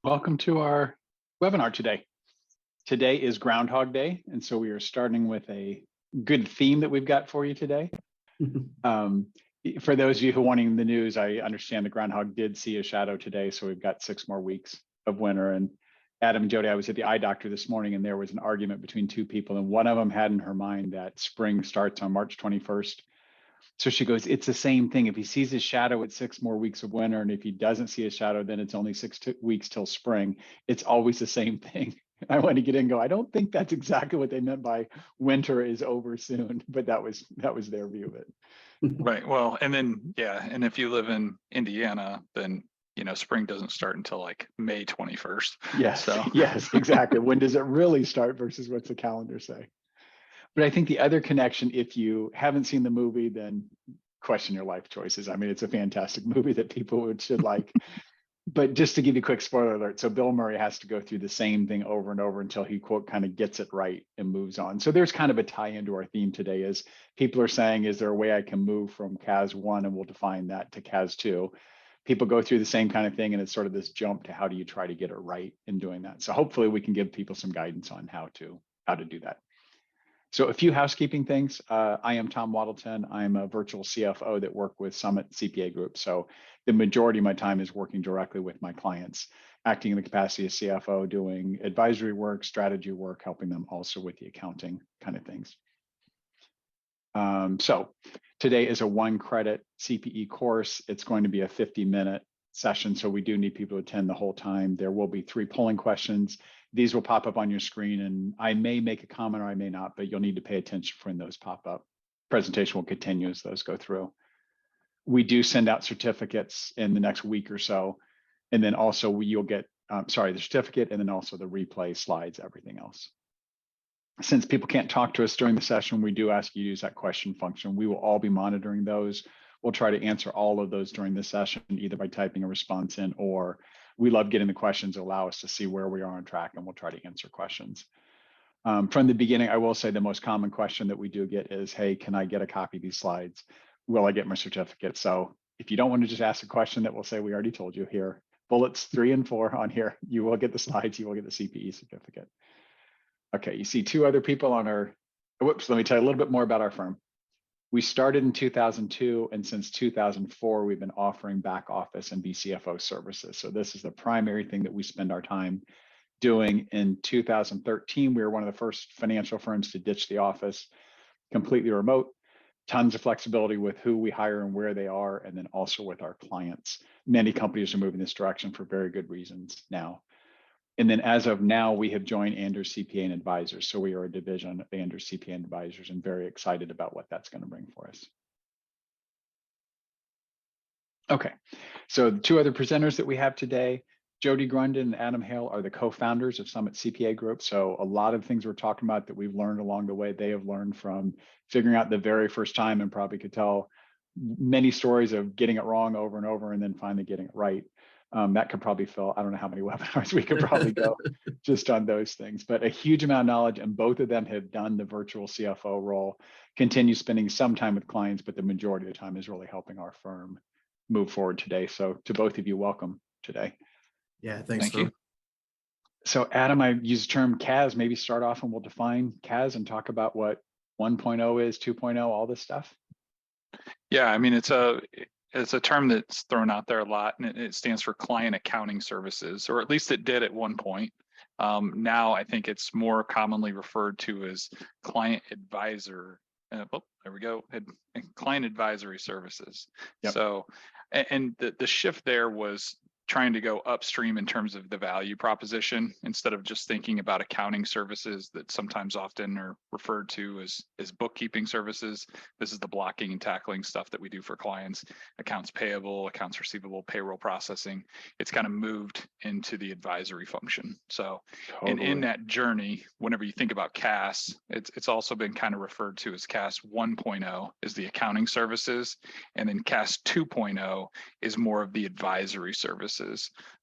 Welcome to our webinar today. Today is Groundhog Day, and so we are starting with a good theme that we've got for you today. For those of you who are wanting the news, I understand the groundhog did see a shadow today, so we've got 6 more weeks of winter. And Adam and Jody, I was at the eye doctor this morning, and there was an argument between 2 people, and one of them had in her mind that spring starts on March 21st. So she goes, it's the same thing. If he sees his shadow, it's 6 more weeks of winter. And if he doesn't see a shadow, then it's only 6 weeks till spring. It's always the same thing. I want to get in and go, I don't think that's exactly what they meant by winter is over soon, but that was their view of it. Right. Well, and then, and if you live in Indiana, then, spring doesn't start until like May 21st. Yes. So. Yes, exactly. When does it really start versus what's the calendar say? But I think the other connection, if you haven't seen the movie, then question your life choices. I mean, it's a fantastic movie that people should like. But just to give you a quick spoiler alert, so Bill Murray has to go through the same thing over and over until he, quote, kind of gets it right and moves on. So there's kind of a tie into our theme today is people are saying, is there a way I can move from CAS 1, and we'll define that, to CAS 2? People go through the same kind of thing, and it's sort of this jump to how do you try to get it right in doing that. So hopefully we can give people some guidance on how to do that. So a few housekeeping things. I am Tom Wadelton. I'm a virtual CFO that work with Summit CPA Group. So the majority of my time is working directly with my clients, acting in the capacity of CFO, doing advisory work, strategy work, helping them also with the accounting kind of things. So today is a 1-credit CPE course. It's going to be a 50-minute session, so we do need people to attend the whole time. There will be 3 polling questions. These will pop up on your screen, and I may make a comment or I may not, but you'll need to pay attention for when those pop up. Presentation will continue as those go through. We do send out certificates in the next week or so, and then also you'll get, the certificate, and then also the replay slides, everything else. Since people can't talk to us during the session, we do ask you to use that question function. We will all be monitoring those. We'll try to answer all of those during the session, either by typing a response in, or we love getting the questions that allow us to see where we are on track, and we'll try to answer questions. From the beginning, I will say the most common question that we do get is, hey, can I get a copy of these slides? Will I get my certificate? So if you don't want to just ask a question that will say, we already told you here, bullets 3 and 4 on here, you will get the slides, you will get the CPE certificate. Okay, you see 2 other people on our, whoops, let me tell you a little bit more about our firm. We started in 2002, and since 2004, we've been offering back office and BCFO services. So this is the primary thing that we spend our time doing. In 2013, we were one of the first financial firms to ditch the office, completely remote, tons of flexibility with who we hire and where they are, and then also with our clients. Many companies are moving this direction for very good reasons now. And then as of now, we have joined Anders CPA and Advisors. So we are a division of Anders CPA and Advisors, and very excited about what that's going to bring for us. Okay, so the 2 other presenters that we have today, Jody Grunden and Adam Hale, are the co-founders of Summit CPA Group. So a lot of things we're talking about that we've learned along the way, they have learned from figuring out the very first time, and probably could tell many stories of getting it wrong over and over and then finally getting it right. That could probably fill, I don't know how many webinars we could probably go just on those things, but a huge amount of knowledge. And both of them have done the virtual CFO role, continue spending some time with clients, but the majority of the time is really helping our firm move forward today. So to both of you, welcome today. Yeah, thanks. Thank you. So Adam, I use the term CAS. Maybe start off and we'll define CAS and talk about what 1.0 is, 2.0, all this stuff. Yeah, I mean, it's a term that's thrown out there a lot, and it stands for client accounting services, or at least it did at one point. Now I think it's more commonly referred to as client advisor. There we go. Client advisory services. Yep. So, and the shift there was trying to go upstream in terms of the value proposition, instead of just thinking about accounting services that sometimes often are referred to as bookkeeping services. This is the blocking and tackling stuff that we do for clients: accounts payable, accounts receivable, payroll processing. It's kind of moved into the advisory function. So in that journey, whenever you think about CAS, it's also been kind of referred to as CAS 1.0 is the accounting services, and then CAS 2.0 is more of the advisory services.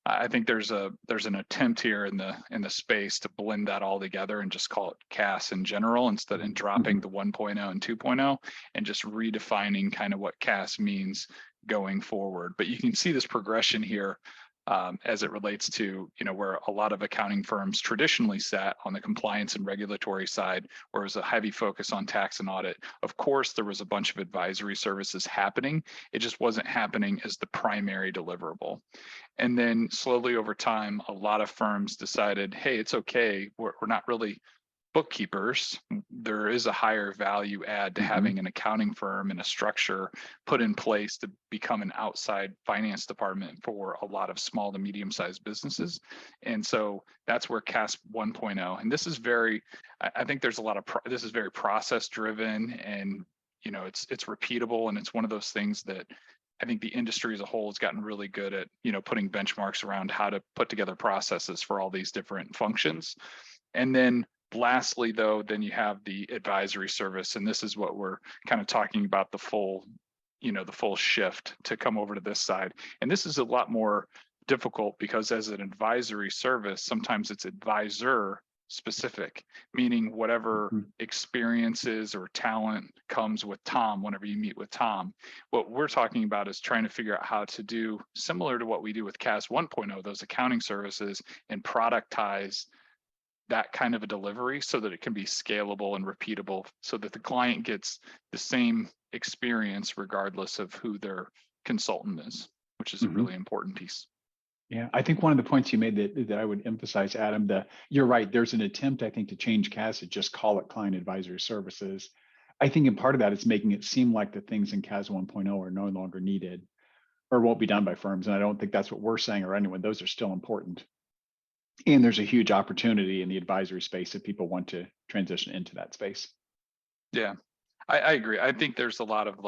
I think there's an attempt here in the space to blend that all together and just call it CAS in general, instead of dropping the 1.0 and 2.0 and just redefining kind of what CAS means going forward. But you can see this progression here as it relates to, where a lot of accounting firms traditionally sat on the compliance and regulatory side, where it was a heavy focus on tax and audit. Of course, there was a bunch of advisory services happening. It just wasn't happening as the primary deliverable. And then slowly over time, a lot of firms decided, hey, it's okay. We're not really bookkeepers. There is a higher value add to having an accounting firm and a structure put in place to become an outside finance department for a lot of small to medium sized businesses. And so that's where CAS 1.0, and this is I think there's a lot of, this is very process driven, and it's repeatable, and it's one of those things that I think the industry as a whole has gotten really good at, putting benchmarks around how to put together processes for all these different functions. And then lastly, though, then you have the advisory service, and this is what we're kind of talking about, the full shift to come over to this side. And this is a lot more difficult because as an advisory service, sometimes it's advisor specific, meaning whatever experiences or talent comes with Tom whenever you meet with Tom. What we're talking about is trying to figure out how to do similar to what we do with CAS 1.0, those accounting services, and productize that kind of a delivery so that it can be scalable and repeatable, so that the client gets the same experience regardless of who their consultant is, which is a really important piece. Yeah, I think one of the points you made that I would emphasize, Adam, you're right. There's an attempt, I think, to change CAS to just call it client advisory services. I think in part of that is making it seem like the things in CAS 1.0 are no longer needed or won't be done by firms. And I don't think that's what we're saying or anyone. Those are still important. And there's a huge opportunity in the advisory space if people want to transition into that space. Yeah, I agree. I think there's a lot of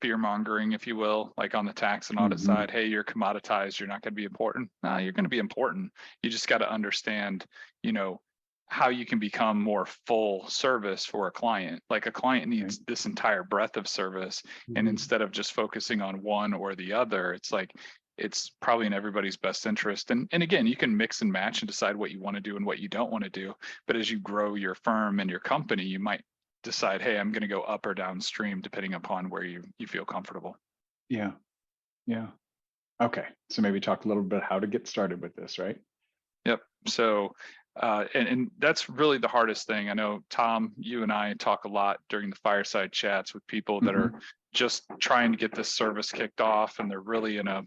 fear mongering, if you will, like on the tax and audit side. Hey, you're commoditized. You're not going to be important. No, you're going to be important. You just got to understand, how you can become more full service for a client. Like a client needs this entire breadth of service. And instead of just focusing on one or the other, it's like, it's probably in everybody's best interest. And again, you can mix and match and decide what you want to do and what you don't want to do. But as you grow your firm and your company, you might decide, hey, I'm going to go up or downstream depending upon where you feel comfortable. Yeah. Okay. So maybe talk a little bit how to get started with this, right? Yep. So, and that's really the hardest thing. I know, Tom, you and I talk a lot during the fireside chats with people that are just trying to get this service kicked off, and they're really in a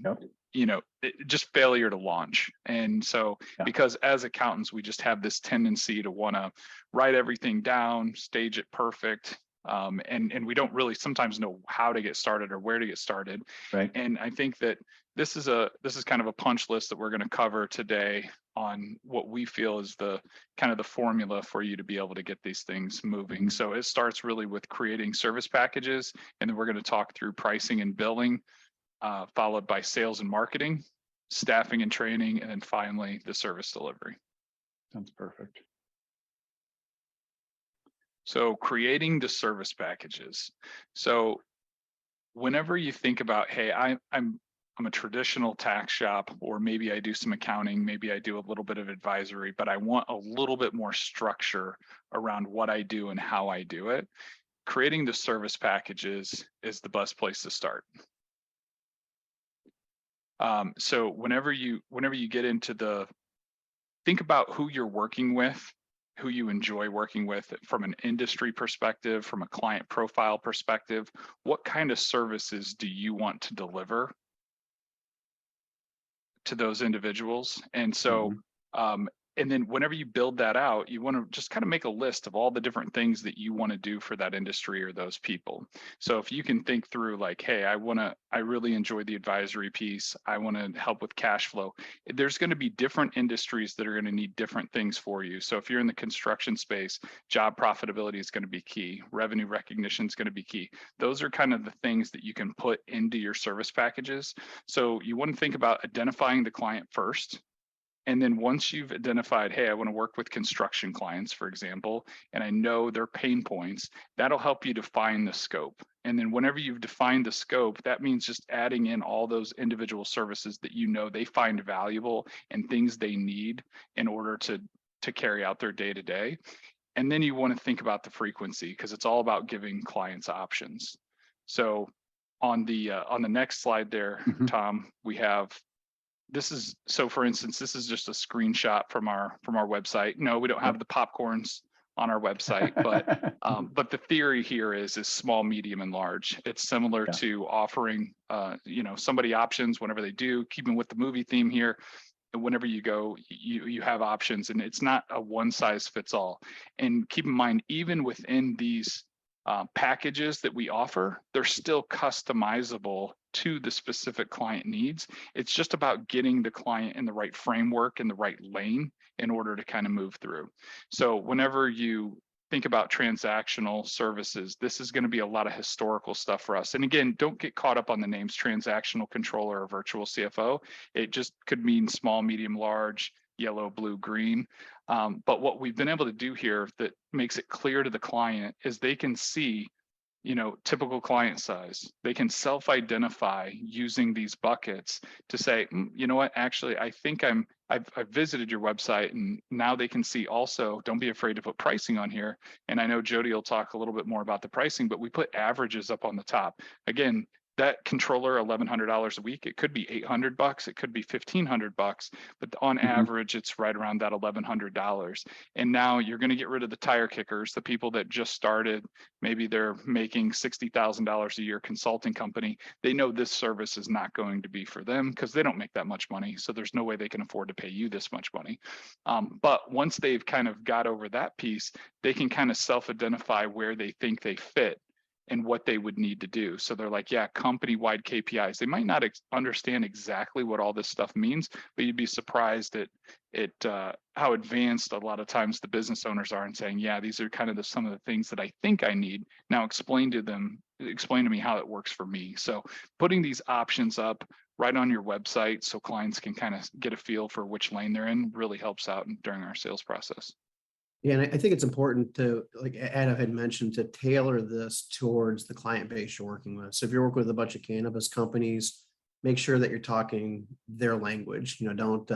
just failure to launch. And so because as accountants, we just have this tendency to want to write everything down, stage it perfect. And we don't really sometimes know how to get started or where to get started. Right. And I think that this is kind of a punch list that we're going to cover today on what we feel is the kind of the formula for you to be able to get these things moving. So it starts really with creating service packages, and then we're going to talk through pricing and billing, followed by sales and marketing, staffing and training, and then finally the service delivery. Sounds perfect. So creating the service packages. So whenever you think about, hey, I'm a traditional tax shop, or maybe I do some accounting, maybe I do a little bit of advisory, but I want a little bit more structure around what I do and how I do it. Creating the service packages is the best place to start. So whenever you get into think about who you're working with, who you enjoy working with from an industry perspective, from a client profile perspective. What kind of services do you want to deliver to those individuals? And so, and then whenever you build that out, you want to just kind of make a list of all the different things that you want to do for that industry or those people. So if you can think through like, hey, I really enjoy the advisory piece. I want to help with cash flow. There's going to be different industries that are going to need different things for you. So if you're in the construction space, job profitability is going to be key. Revenue recognition is going to be key. Those are kind of the things that you can put into your service packages. So you want to think about identifying the client first. And then once you've identified, hey, I want to work with construction clients, for example, and I know their pain points, that'll help you define the scope. And then whenever you've defined the scope, that means just adding in all those individual services that they find valuable and things they need in order to carry out their day-to-day. And then you want to think about the frequency, because it's all about giving clients options. So on the next slide there, Mhm. Tom, we have, this is, so for instance, this is just a screenshot from our website. No, we don't have the popcorns on our website, but the theory here is small, medium, and large. It's similar Yeah. to offering, somebody options whenever they do, keeping with the movie theme here. And whenever you go, you have options, and it's not a one size fits all. And keep in mind, even within these packages that we offer, they're still customizable to the specific client needs. It's just about getting the client in the right framework and the right lane in order to kind of move through. So whenever you think about transactional services, this is going to be a lot of historical stuff for us. And again, don't get caught up on the names transactional controller or virtual CFO. It just could mean small, medium, large, yellow, blue, green. But what we've been able to do here that makes it clear to the client is they can see, typical client size. They can self-identify using these buckets to say, you know what, actually, I think I've visited your website, and now they can see also, don't be afraid to put pricing on here. And I know Jody will talk a little bit more about the pricing, but we put averages up on the top. Again, that controller, $1,100 a week, it could be $800, it could be $1,500, but on average, it's right around that $1,100. And now you're going to get rid of the tire kickers, the people that just started, maybe they're making $60,000 a year consulting company. They know this service is not going to be for them because they don't make that much money. So there's no way they can afford to pay you this much money. But once they've kind of got over that piece, they can kind of self-identify where they think they fit and what they would need to do. So they're like, yeah, company-wide KPIs. They might not understand exactly what all this stuff means, but you'd be surprised at how advanced a lot of times the business owners are in saying, yeah, these are kind of some of the things that I think I need. Now explain to me how it works for me. So putting these options up right on your website so clients can kind of get a feel for which lane they're in really helps out during our sales process. Yeah, and I think it's important to, like Adam had mentioned, to tailor this towards the client base you're working with. So if you're working with a bunch of cannabis companies, make sure that you're talking their language. Don't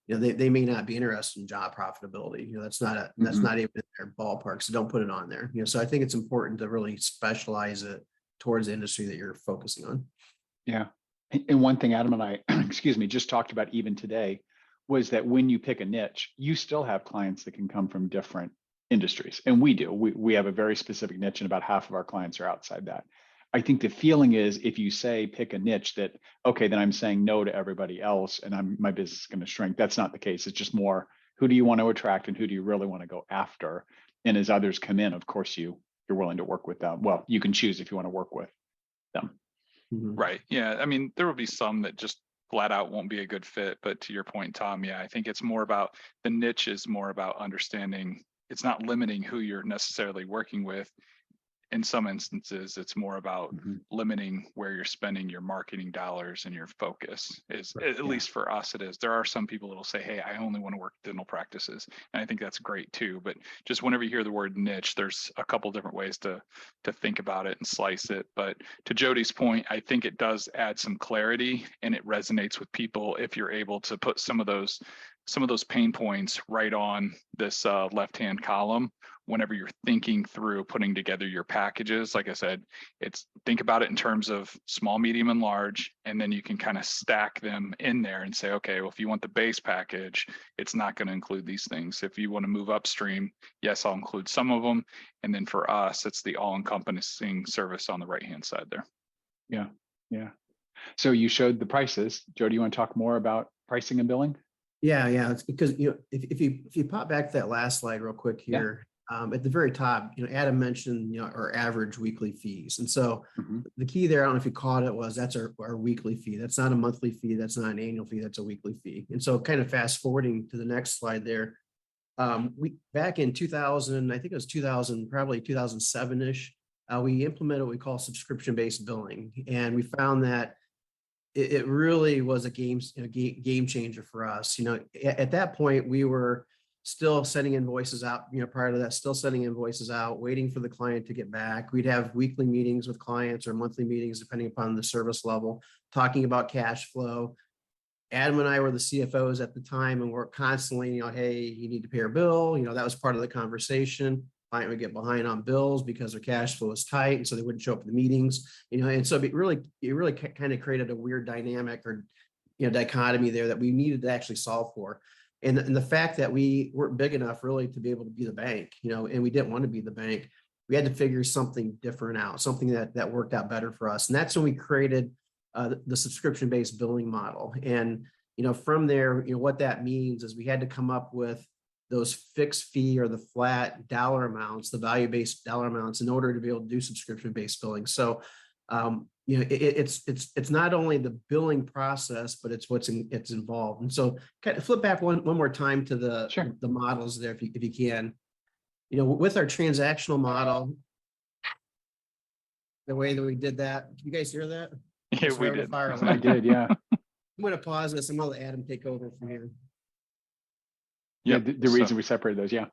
they may not be interested in job profitability. That's not even in their ballpark. So don't put it on there. So I think it's important to really specialize it towards the industry that you're focusing on. Yeah. And one thing Adam and I, excuse me, just talked about even today was that when you pick a niche, you still have clients that can come from different industries. And we do. We have a very specific niche, and about half of our clients are outside that. I think the feeling is if you say pick a niche that, okay, then I'm saying no to everybody else and my business is going to shrink. That's not the case. It's just more, who do you want to attract and who do you really want to go after? And as others come in, of course, you're willing to work with them. Well, you can choose if you want to work with them. Right. Yeah. I mean, there will be some that just flat out won't be a good fit. But to your point, Tom, yeah, I think it's more about the niche is more about understanding. It's not limiting who you're necessarily working with. In some instances, it's more about limiting where you're spending your marketing dollars and your focus is, at least for us, it is. There are some people that will say, hey, I only want to work dental practices. And I think that's great too. But just whenever you hear the word niche, there's a couple different ways to think about it and slice it. But to Jody's point, I think it does add some clarity and it resonates with people if you're able to put some of those pain points right on this left-hand column whenever you're thinking through putting together your packages. Like I said, think about it in terms of small, medium, and large, and then you can kind of stack them in there and say, okay, well, if you want the base package, it's not going to include these things. If you want to move upstream, yes, I'll include some of them. And then for us, it's the all-encompassing service on the right-hand side there. Yeah. So you showed the prices. Jody, you want to talk more about pricing and billing? Yeah. It's because, if you pop back to that last slide real quick here, at the very top, Adam mentioned, our average weekly fees. And so the key there, I don't know if you caught it, was that's our weekly fee. That's not a monthly fee. That's not an annual fee. That's a weekly fee. And so kind of fast forwarding to the next slide there, we back in 2000, I think it was 2000, probably 2007-ish, we implemented what we call subscription-based billing. And we found that it really was a game changer for us. At that point, we were still sending invoices out, prior to that, still sending invoices out, waiting for the client to get back. We'd have weekly meetings with clients or monthly meetings, depending upon the service level, talking about cash flow. Adam and I were the CFOs at the time, and we're constantly, hey, you need to pay your bill. That was part of the conversation. client would get behind on bills because their cash flow is tight, and so they wouldn't show up to the meetings, and so it really kind of created a weird dynamic or dichotomy there that we needed to actually solve for. And the fact that we weren't big enough really to be able to be the bank, and we didn't want to be the bank, we had to figure something different out, something that worked out better for us. And that's when we created the subscription-based billing model. And from there, what that means is we had to come up with those fixed fee or the flat dollar amounts, the value-based dollar amounts, in order to be able to do subscription-based billing. So, it's not only the billing process, but it's it's involved. And so, kind of flip back one more time to the models there, if you can. With our transactional model, the way that we did that, can you guys hear that? Yeah, we did. I did, yeah. I'm going to pause this and I'll let Adam take over from here. Yeah, the reason we separated those, yeah.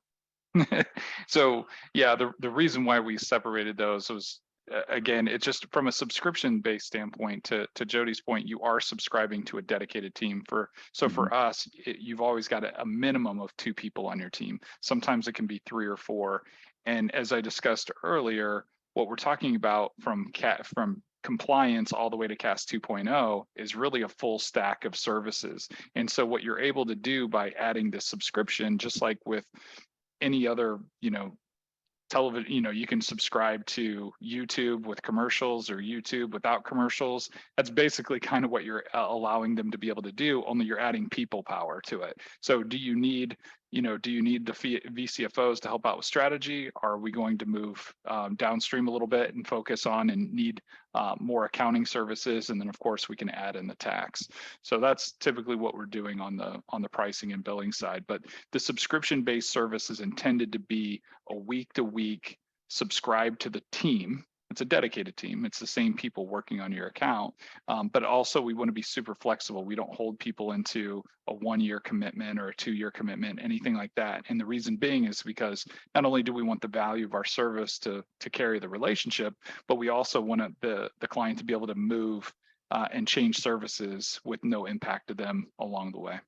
So yeah, the reason why we separated those was, again, it's just from a subscription-based standpoint. To Jody's point, you are subscribing to a dedicated team. For us, you've always got a minimum of 2 people on your team. Sometimes it can be 3 or 4. And as I discussed earlier, what we're talking about from compliance all the way to CAS 2.0 is really a full stack of services. And so what you're able to do by adding this subscription, just like with any other, television, you can subscribe to YouTube with commercials or YouTube without commercials. That's basically kind of what you're allowing them to be able to do, only you're adding people power to it. So do you need the VCFOs to help out with strategy? Are we going to move downstream a little bit and focus on and need more accounting services? And then of course we can add in the tax. So that's typically what we're doing on the pricing and billing side. But the subscription-based service is intended to be a week-to-week subscribe to the team. It's a dedicated team. It's the same people working on your account. But also we want to be super flexible. We don't hold people into a 1-year commitment or a 2-year commitment, anything like that. And the reason being is because not only do we want the value of our service to carry the relationship, but we also want the client to be able to move and change services with no impact to them along the way.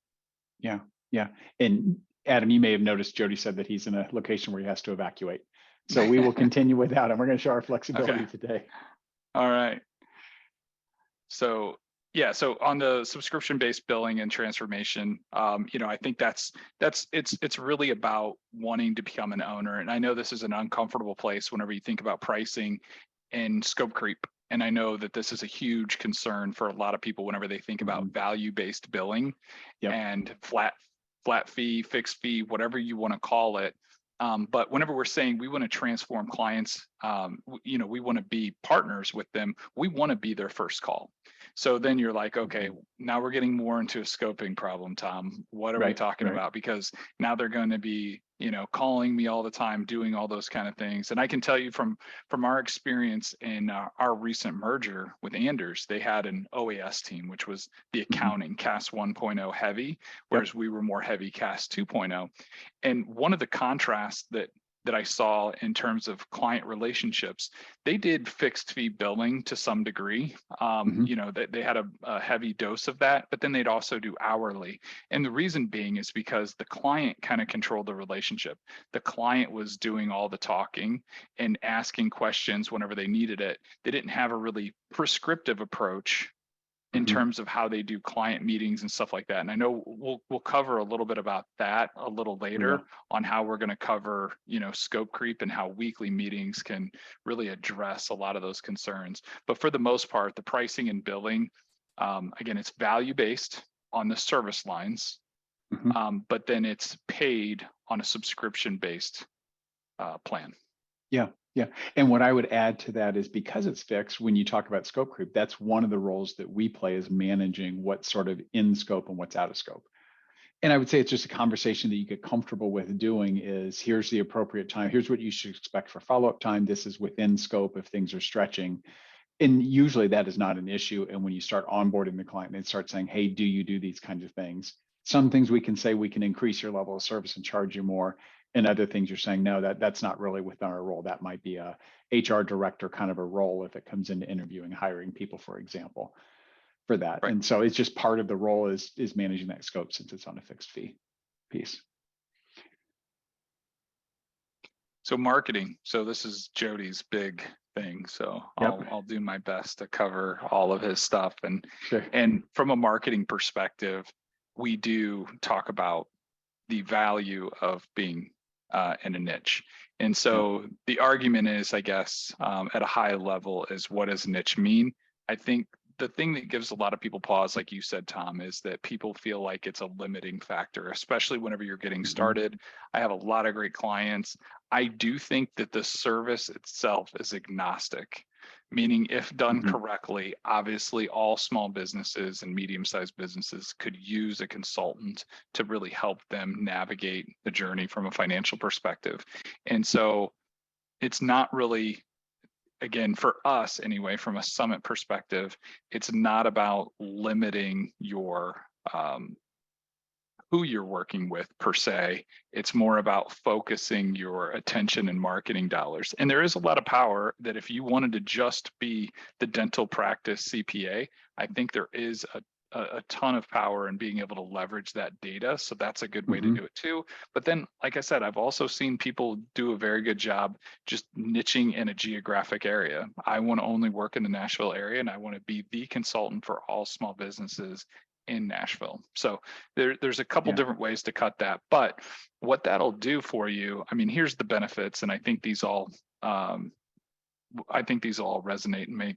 Yeah, yeah. And Adam, you may have noticed Jody said that he's in a location where he has to evacuate. So we will continue with that, and we're going to show our flexibility today. All right. So yeah, so on the subscription-based billing and transformation, I think it's really about wanting to become an owner. And I know this is an uncomfortable place whenever you think about pricing and scope creep. And I know that this is a huge concern for a lot of people whenever they think about value-based billing and flat fee, fixed fee, whatever you want to call it. But whenever we're saying we want to transform clients, we want to be partners with them. We want to be their first call. So then you're like, okay, now we're getting more into a scoping problem, Tom. What are we talking about? Because now they're going to be, calling me all the time, doing all those kind of things. And I can tell you from our experience in our recent merger with Anders, they had an OAS team, which was the accounting CAS 1.0 heavy, whereas we were more heavy CAS 2.0. And one of the contrasts that I saw in terms of client relationships, they did fixed fee billing to some degree. They had a heavy dose of that, but then they'd also do hourly. And the reason being is because the client kind of controlled the relationship. The client was doing all the talking and asking questions whenever they needed it. They didn't have a really prescriptive approach in terms of how they do client meetings and stuff like that. And I know we'll cover a little bit about that a little later on how we're going to cover, scope creep and how weekly meetings can really address a lot of those concerns. But for the most part, the pricing and billing, again, it's value-based on the service lines, but then it's paid on a subscription-based plan. Yeah. And what I would add to that is because it's fixed, when you talk about scope creep, that's one of the roles that we play is managing what's sort of in scope and what's out of scope. And I would say it's just a conversation that you get comfortable with doing is here's the appropriate time. Here's what you should expect for follow-up time. This is within scope if things are stretching. And usually that is not an issue. And when you start onboarding the client, they start saying, hey, do you do these kinds of things? Some things we can say we can increase your level of service and charge you more. And other things you're saying, no, that's not really within our role. That might be a HR director kind of a role if it comes into interviewing, hiring people, for example, for that. And so it's just part of the role is managing that scope since it's on a fixed fee piece. So marketing. So this is Jody's big thing. So Yep. I'll do my best to cover all of his stuff. Sure. And from a marketing perspective, we do talk about the value of being in a niche. And so the argument is, I guess, at a high level, is what does niche mean? I think the thing that gives a lot of people pause, like you said, Tom, is that people feel like it's a limiting factor, especially whenever you're getting started. I have a lot of great clients. I do think that the service itself is agnostic, meaning if done correctly, obviously all small businesses and medium-sized businesses could use a consultant to really help them navigate the journey from a financial perspective. And so it's not really, again, for us anyway, from a summit perspective, it's not about limiting your who you're working with per se. It's more about focusing your attention and marketing dollars. And there is a lot of power that if you wanted to just be the dental practice CPA, I think there is a ton of power in being able to leverage that data. So that's a good way to do it too. But then, like I said, I've also seen people do a very good job just niching in a geographic area. I want to only work in the Nashville area, and I want to be the consultant for all small businesses in Nashville. So there's a couple different ways to cut that. But what that'll do for you, I mean, here's the benefits, and I think these all resonate and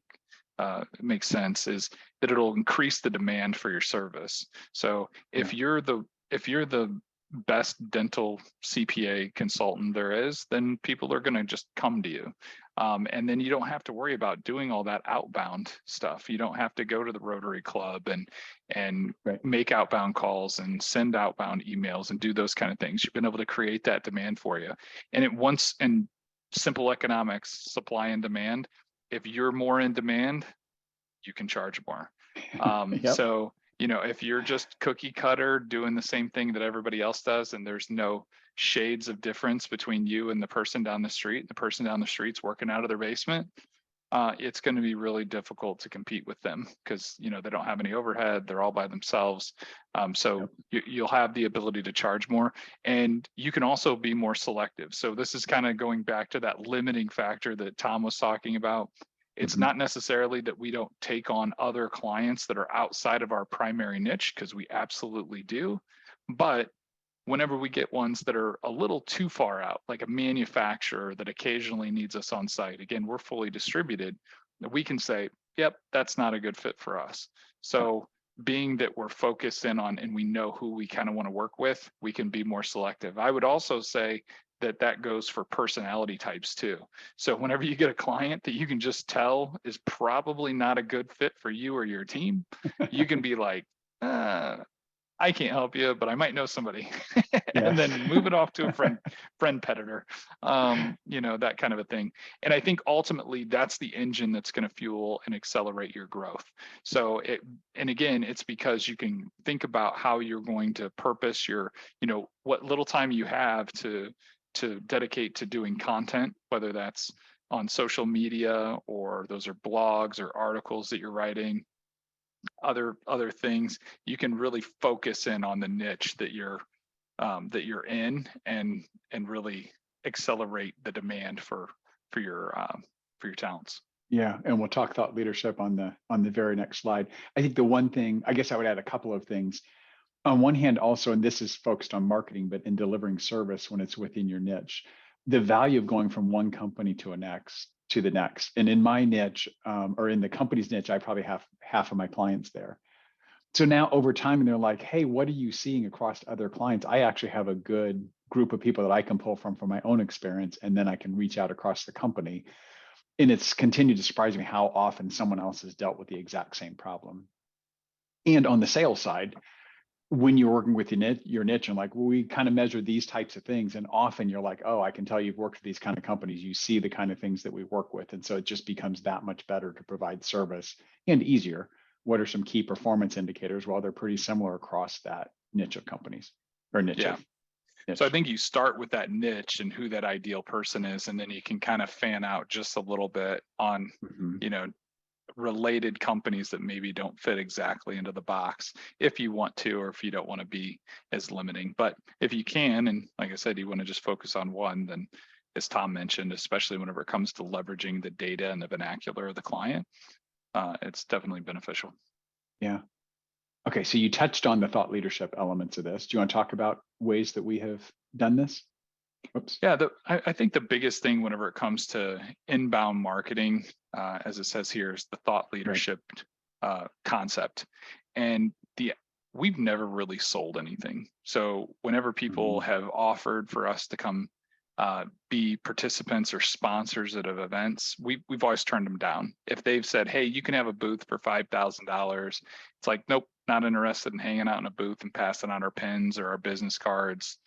make sense, is that it'll increase the demand for your service. So if you're the best dental CPA consultant there is, then people are going to just come to you. And then you don't have to worry about doing all that outbound stuff. You don't have to go to the Rotary Club and make outbound calls and send outbound emails and do those kind of things. You've been able to create that demand for you. And simple economics, supply and demand. If you're more in demand, you can charge more. So, if you're just cookie cutter doing the same thing that everybody else does, and there's no shades of difference between you and the person down the street, the person down the street's working out of their basement, it's going to be really difficult to compete with them because, they don't have any overhead. They're all by themselves. You'll have the ability to charge more, and you can also be more selective. So this is kind of going back to that limiting factor that Tom was talking about. It's not necessarily that we don't take on other clients that are outside of our primary niche, because we absolutely do. But whenever we get ones that are a little too far out, like a manufacturer that occasionally needs us on site, again, we're fully distributed, we can say, yep, that's not a good fit for us. So being that we're focused in on, and we know who we kind of want to work with, we can be more selective. I would also say that goes for personality types too. So whenever you get a client that you can just tell is probably not a good fit for you or your team, you can be like, I can't help you, but I might know somebody. And then move it off to a friend competitor, that kind of a thing. And I think ultimately that's the engine that's going to fuel and accelerate your growth. So again, it's because you can think about how you're going to purpose your, what little time you have to dedicate to doing content, whether that's on social media or those are blogs or articles that you're writing, other things. You can really focus in on the niche that you're in and really accelerate the demand for your talents. Yeah, and we'll talk thought leadership on the very next slide. I think the one thing, I guess I would add a couple of things. On one hand, also, and this is focused on marketing, but in delivering service when it's within your niche, the value of going from one company to the next. And in my niche, or in the company's niche, I probably have half of my clients there. So now over time, and they're like, hey, what are you seeing across other clients? I actually have a good group of people that I can pull from my own experience, and then I can reach out across the company. And it's continued to surprise me how often someone else has dealt with the exact same problem. And on the sales side, when you're working with your niche, and like, well, we kind of measure these types of things. And often you're like, oh, I can tell you've worked with these kind of companies. You see the kind of things that we work with. And so it just becomes that much better to provide service and easier. What are some key performance indicators? Well, they're pretty similar across that niche of companies or niche. Yeah. So I think you start with that niche and who that ideal person is, and then you can kind of fan out just a little bit on, related companies that maybe don't fit exactly into the box if you want to, or if you don't want to be as limiting. But if you can, and like I said, you want to just focus on one, then as Tom mentioned, especially whenever it comes to leveraging the data and the vernacular of the client, it's definitely beneficial. Yeah. Okay, so you touched on the thought leadership elements of this. Do you want to talk about ways that we have done this? Oops. Yeah, I think the biggest thing whenever it comes to inbound marketing, as it says here, is the thought leadership concept. And we've never really sold anything. So whenever people have offered for us to come be participants or sponsors at events, we've always turned them down. If they've said, hey, you can have a booth for $5,000, it's like, nope, not interested in hanging out in a booth and passing out our pins or our business cards.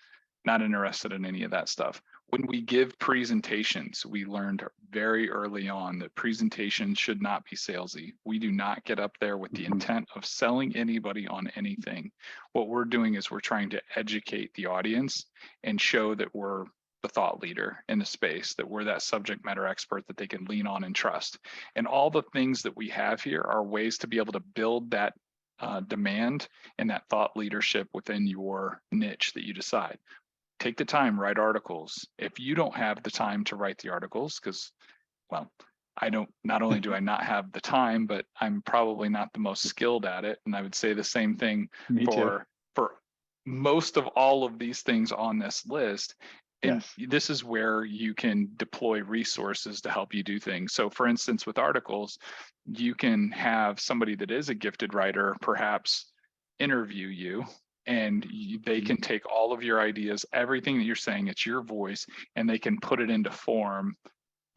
Not interested in any of that stuff. When we give presentations, we learned very early on that presentations should not be salesy. We do not get up there with the intent of selling anybody on anything. What we're doing is we're trying to educate the audience and show that we're the thought leader in the space, that we're that subject matter expert that they can lean on and trust. And all the things that we have here are ways to be able to build that demand and that thought leadership within your niche that you decide. Take the time, write articles. If you don't have the time to write the articles, because, well, not only do I not have the time, but I'm probably not the most skilled at it. And I would say the same thing for most of all of these things on this list. And this is where you can deploy resources to help you do things. So for instance, with articles, you can have somebody that is a gifted writer perhaps interview you, and they can take all of your ideas, everything that you're saying, it's your voice, and they can put it into form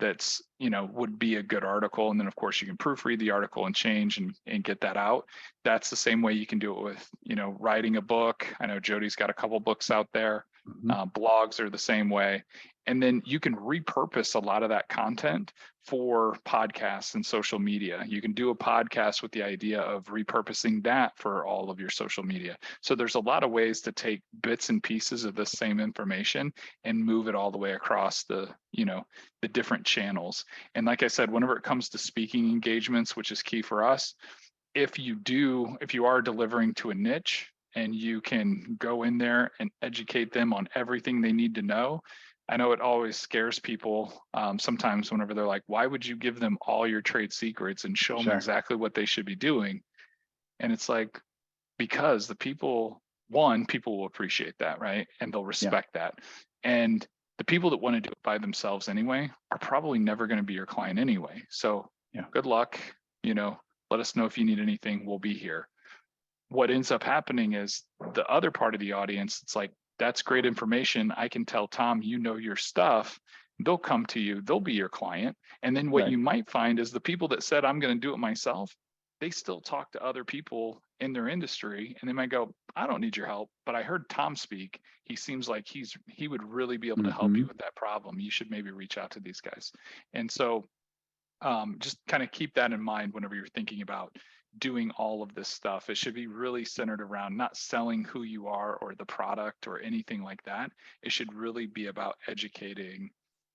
that's, would be a good article. And then of course you can proofread the article and change and get that out. That's the same way you can do it with, writing a book. I know Jody's got a couple books out there. Blogs are the same way. And then you can repurpose a lot of that content for podcasts and social media. You can do a podcast with the idea of repurposing that for all of your social media. So there's a lot of ways to take bits and pieces of the same information and move it all the way across the different channels. And like I said, whenever it comes to speaking engagements, which is key for us, if you are delivering to a niche and you can go in there and educate them on everything they need to know. I know it always scares people sometimes whenever they're like, why would you give them all your trade secrets and show them exactly what they should be doing? And it's like, because people will appreciate that, right? And they'll respect that. And the people that want to do it by themselves anyway are probably never going to be your client anyway. So good luck, let us know if you need anything, we'll be here. What ends up happening is the other part of the audience, it's like, that's great information. I can tell Tom, your stuff. They'll come to you. They'll be your client. And then what you might find is the people that said, I'm going to do it myself, they still talk to other people in their industry. And they might go, I don't need your help, but I heard Tom speak. He seems like he would really be able to help you with that problem. You should maybe reach out to these guys. And so just kind of keep that in mind whenever you're thinking about doing all of this stuff. It should be really centered around not selling who you are or the product or anything like that. It should really be about educating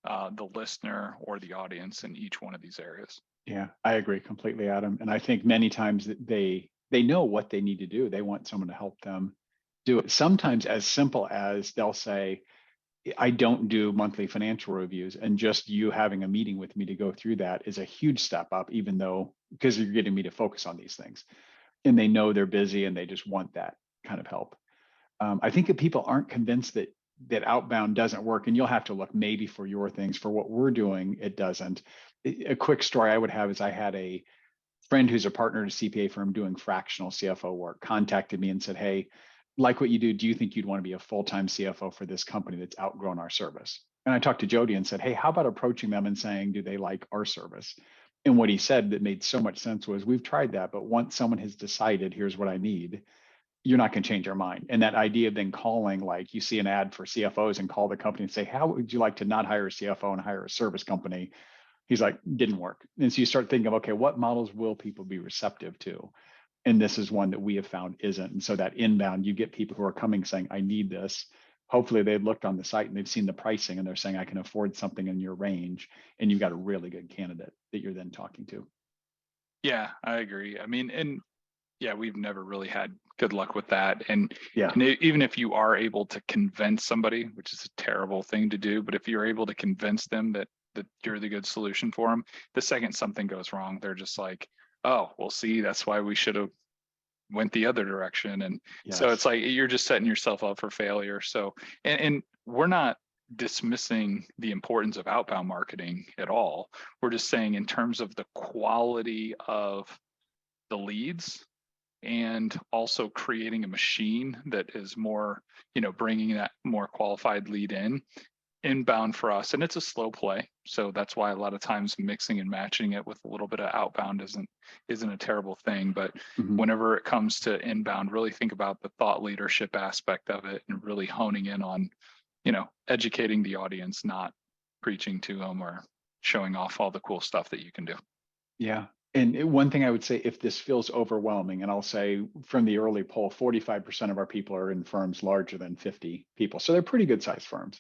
the listener or the audience in each one of these areas. Yeah, I agree completely, Adam. And I think many times that they know what they need to do. They want someone to help them do it. Sometimes as simple as they'll say, I don't do monthly financial reviews, and just you having a meeting with me to go through that is a huge step up, even though, because you're getting me to focus on these things, and they know they're busy and they just want that kind of help. I think that people aren't convinced that outbound doesn't work, and you'll have to look maybe for your things. For what we're doing, it doesn't. A quick story I would have is I had a friend who's a partner at a CPA firm doing fractional CFO work, contacted me and said, hey, like what you do you think you'd want to be a full-time CFO for this company that's outgrown our service? And I talked to Jody and said, hey, how about approaching them and saying, do they like our service? And what he said that made so much sense was, we've tried that, but once someone has decided, here's what I need, you're not going to change your mind. And that idea of then calling, like you see an ad for CFOs and call the company and say, how would you like to not hire a CFO and hire a service company? He's like, didn't work. And so you start thinking of, okay, what models will people be receptive to? And this is one that we have found isn't. And so that inbound, you get people who are coming saying, I need this. Hopefully they've looked on the site and they've seen the pricing and they're saying, I can afford something in your range. And you've got a really good candidate that you're then talking to. Yeah, I agree. I mean, and yeah, we've never really had good luck with that. And, Yeah. even if you are able to convince somebody, which is a terrible thing to do, but if you're able to convince them that you're the good solution for them, the second something goes wrong, they're just like, oh, well, see, that's why we should have went the other direction. And so it's Yes. like you're just setting yourself up for failure. So, and we're not dismissing the importance of outbound marketing at all. We're just saying in terms of the quality of the leads and also creating a machine that is more, bringing that more qualified lead inbound for us. And it's a slow play. So that's why a lot of times mixing and matching it with a little bit of outbound isn't a terrible thing. But Mhm. whenever it comes to inbound, really think about the thought leadership aspect of it and really honing in on, educating the audience, not preaching to them or showing off all the cool stuff that you can do. Yeah. And one thing I would say, if this feels overwhelming, and I'll say from the early poll, 45% of our people are in firms larger than 50 people. So they're pretty good sized firms.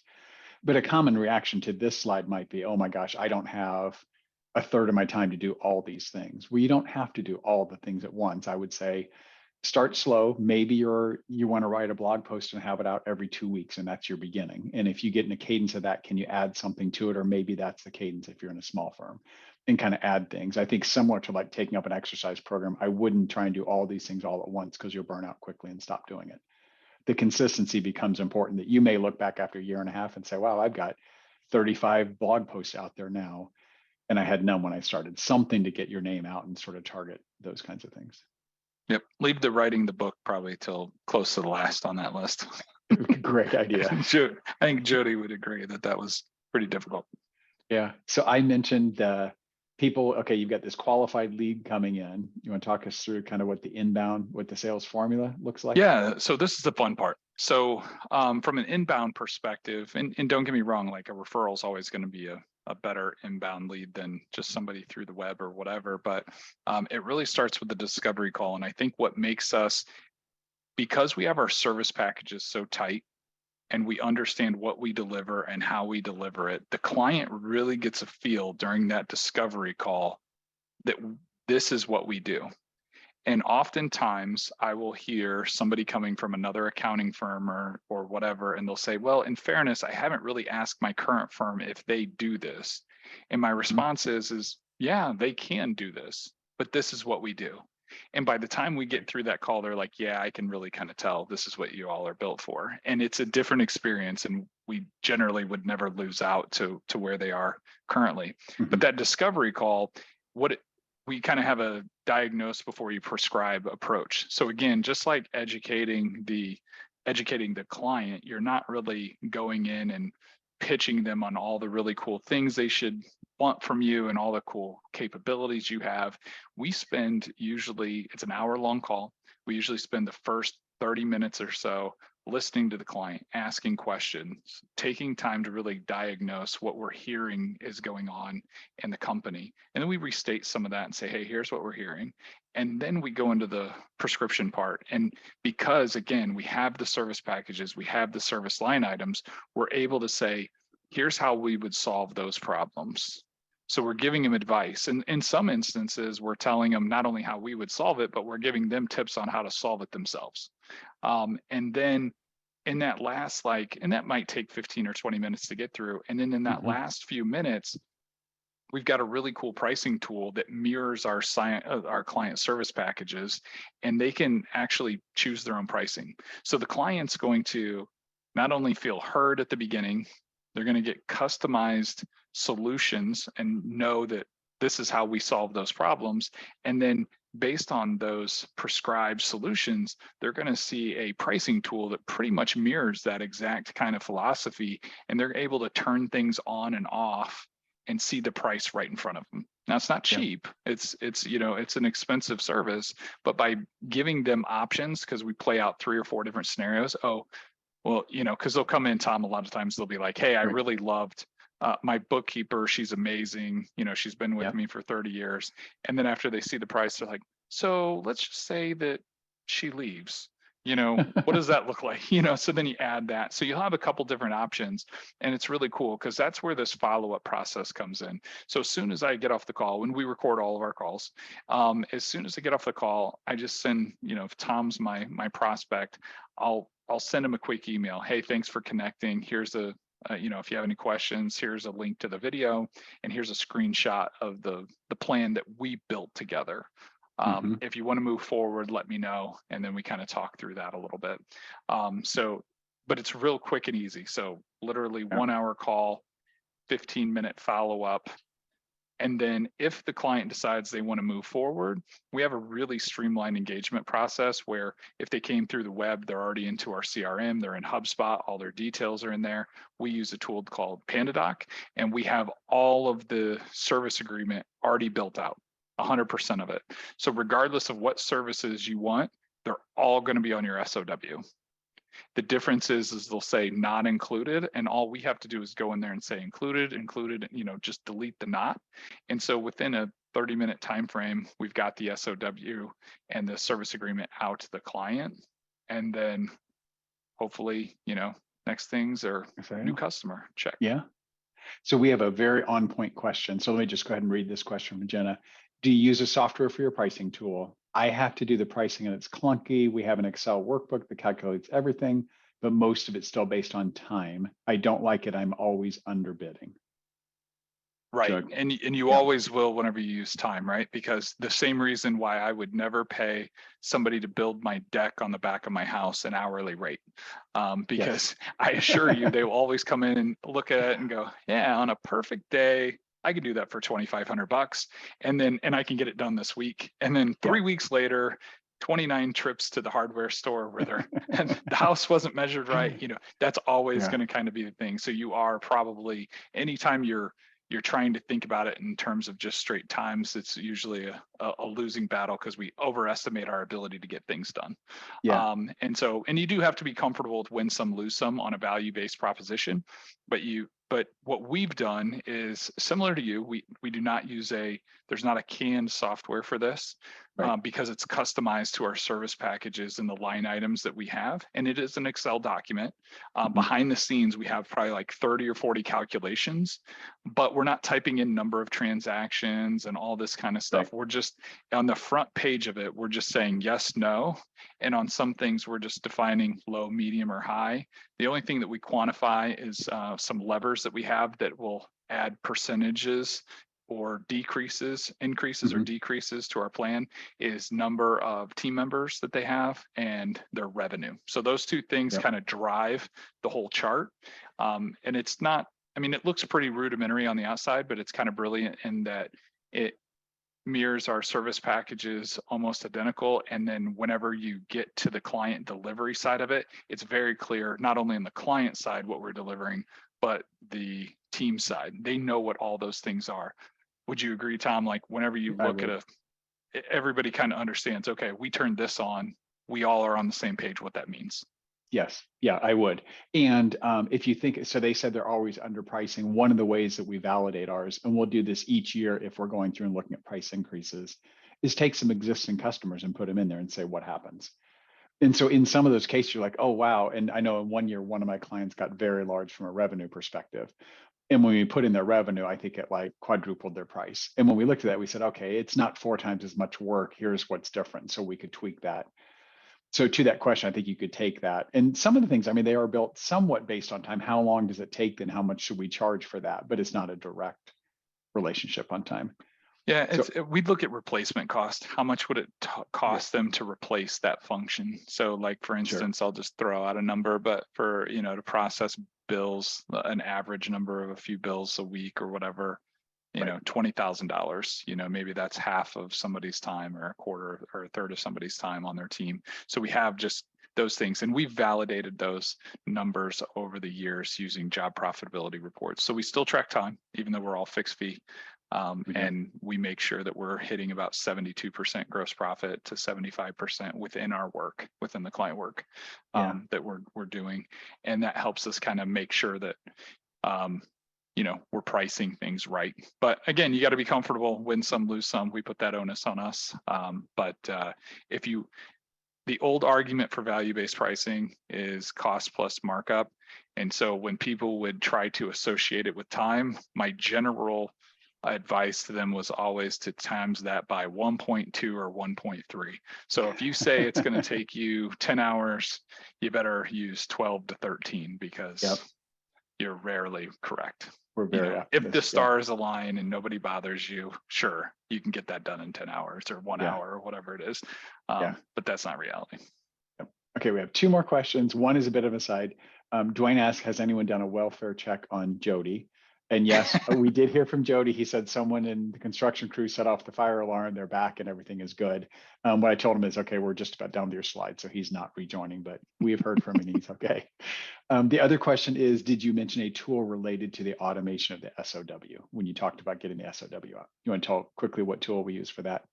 But a common reaction to this slide might be, oh my gosh, I don't have a third of my time to do all these things. Well, you don't have to do all the things at once. I would say start slow. Maybe you want to write a blog post and have it out every 2 weeks, and that's your beginning. And if you get in a cadence of that, can you add something to it? Or maybe that's the cadence if you're in a small firm, and kind of add things. I think similar to like taking up an exercise program, I wouldn't try and do all these things all at once because you'll burn out quickly and stop doing it. The consistency becomes important, that you may look back after a year and a half and say, wow, I've got 35 blog posts out there now, and I had none when I started. Something to get your name out and sort of target those kinds of things. Yep. Leave the writing the book probably till close to the last on that list. Great idea. I think Jody would agree that was pretty difficult. Yeah. So I mentioned people, okay, you've got this qualified lead coming in. You want to talk us through kind of what the sales formula looks like? Yeah. So this is the fun part. So from an inbound perspective, and don't get me wrong, like a referral is always going to be a better inbound lead than just somebody through the web or whatever. But it really starts with the discovery call. And I think what makes us, because we have our service packages so tight and we understand what we deliver and how we deliver it, the client really gets a feel during that discovery call that this is what we do. And oftentimes I will hear somebody coming from another accounting firm or whatever, and they'll say, well, in fairness, I haven't really asked my current firm if they do this. And my response is, yeah, they can do this, but this is what we do. And by the time we get through that call, they're like, yeah, I can really kind of tell this is what you all are built for. And it's a different experience. And we generally would never lose out to where they are currently. Mhm. But that discovery call, we kind of have a diagnose before you prescribe approach. So again, just like educating the client, you're not really going in and pitching them on all the really cool things they should want from you and all the cool capabilities you have. It's an hour-long call. We usually spend the first 30 minutes or so listening to the client, asking questions, taking time to really diagnose what we're hearing is going on in the company. And then we restate some of that and say, hey, here's what we're hearing. And then we go into the prescription part. And because, again, we have the service packages, we have the service line items, we're able to say, here's how we would solve those problems. So we're giving them advice. And in some instances, we're telling them not only how we would solve it, but we're giving them tips on how to solve it themselves. And then in that last, and that might take 15 or 20 minutes to get through. And then in that last few minutes, we've got a really cool pricing tool that mirrors our client service packages, and they can actually choose their own pricing. So the client's going to not only feel heard at the beginning, they're going to get customized solutions and know that this is how we solve those problems. And then based on those prescribed solutions, they're going to see a pricing tool that pretty much mirrors that exact kind of philosophy. And they're able to turn things on and off and see the price right in front of them. Now, it's not cheap. Yeah. It's an expensive service, but by giving them options, because we play out 3 or 4 different scenarios. Oh, well, because they'll come in, Tom, a lot of times they'll be like, hey, I really loved my bookkeeper. She's amazing. She's been with me for 30 years. And then after they see the price, they're like, so let's just say that she leaves. what does that look like? So then you add that. So you'll have a couple different options, and it's really cool because that's where this follow-up process comes in. So as soon as I get off the call, when we record all of our calls, as soon as I get off the call, I just send, if Tom's my prospect, I'll send him a quick email. Hey, thanks for connecting. Here's if you have any questions, here's a link to the video, and here's a screenshot of the plan that we built together. If you want to move forward, let me know. And then we kind of talk through that a little bit. But it's real quick and easy. So literally 1 hour call, 15-minute follow-up. And then if the client decides they want to move forward, we have a really streamlined engagement process where if they came through the web, they're already into our CRM, they're in HubSpot, all their details are in there. We use a tool called PandaDoc, and we have all of the service agreement already built out, 100% of it. So regardless of what services you want, they're all going to be on your SOW. The difference is they'll say not included, and all we have to do is go in there and say included, just delete the not. And so within a 30-minute time frame, we've got the SOW and the service agreement out to the client. And then hopefully, next things are new customer check. Yeah. So we have a very on-point question. So let me just go ahead and read this question from Jenna. Do you use a software for your pricing tool? I have to do the pricing and it's clunky. We have an Excel workbook that calculates everything, but most of it's still based on time. I don't like it. I'm always underbidding. Right. So, and you always will whenever you use time, right? Because the same reason why I would never pay somebody to build my deck on the back of my house an hourly rate. Because I assure you, they will always come in and look at it and go, yeah, on a perfect day, I could do that for $2,500, and I can get it done this week. And then 3 weeks later, 29 trips to the hardware store where and the house wasn't measured right. That's always going to kind of be the thing. So you are probably, anytime you're trying to think about it in terms of just straight times, it's usually a losing battle because we overestimate our ability to get things done. And you do have to be comfortable with win some, lose some on a value-based proposition, but what we've done is similar to you. We do not use there's not a canned software for this, because it's customized to our service packages and the line items that we have. And it is an Excel document. Behind the scenes, we have probably like 30 or 40 calculations, but we're not typing in number of transactions and all this kind of stuff. We're just on the front page of it, we're just saying yes, no. And on some things, we're just defining low, medium, or high. The only thing that we quantify is some levers that we have that will add percentages or increases or decreases to our plan, is number of team members that they have and their revenue. So those two things kind of drive the whole chart. And it's not, it looks pretty rudimentary on the outside, but it's kind of brilliant in that it mirrors our service packages almost identical. And then whenever you get to the client delivery side of it, it's very clear, not only on the client side what we're delivering, but the team side. They know what all those things are. Would you agree, Tom? Like whenever you look at everybody kind of understands, okay, we turned this on, we all are on the same page what that means. Yes. Yeah, I would. And if you think, so they said they're always underpricing. One of the ways that we validate ours, and we'll do this each year if we're going through and looking at price increases, is take some existing customers and put them in there and say what happens. And so in some of those cases, you're like, oh, wow. And I know in 1 year, one of my clients got very large from a revenue perspective. And when we put in their revenue, I think it like quadrupled their price. And when we looked at that, we said, okay, it's not 4 times as much work. Here's what's different. So we could tweak that. So to that question, I think you could take that. And some of the things, they are built somewhat based on time. How long does it take? Then how much should we charge for that? But it's not a direct relationship on time. Yeah, we'd look at replacement cost. How much would it cost them to replace that function? So like, for instance, I'll just throw out a number, but for, to process bills, an average number of a few bills a week or whatever, $20,000, maybe that's half of somebody's time or a quarter or a third of somebody's time on their team. So we have just those things, and we've validated those numbers over the years using job profitability reports. So we still track time, even though we're all fixed fee. And we make sure that we're hitting about 72% gross profit to 75% within our work, within the client work that we're doing. And that helps us kind of make sure that, we're pricing things right. But again, you got to be comfortable, win some, lose some. We put that onus on us. But if you, the old argument for value-based pricing is cost plus markup. And so when people would try to associate it with time, my general advice to them was always to times that by 1.2 or 1.3. So if you say it's going to take you 10 hours, you better use 12 to 13 because you're rarely correct. We're very if the stars align and nobody bothers you, sure, you can get that done in 10 hours or 1 hour or whatever it is. But that's not reality. Okay, we have 2 more questions. One is a bit of a side. Dwayne asked, has anyone done a welfare check on Jody? And yes, we did hear from Jody. He said someone in the construction crew set off the fire alarm, they're back and everything is good. What I told him is, okay, we're just about down to your slide. So he's not rejoining, but we have heard from him and he's okay. The other question is, did you mention a tool related to the automation of the SOW when you talked about getting the SOW out? You want to tell quickly what tool we use for that?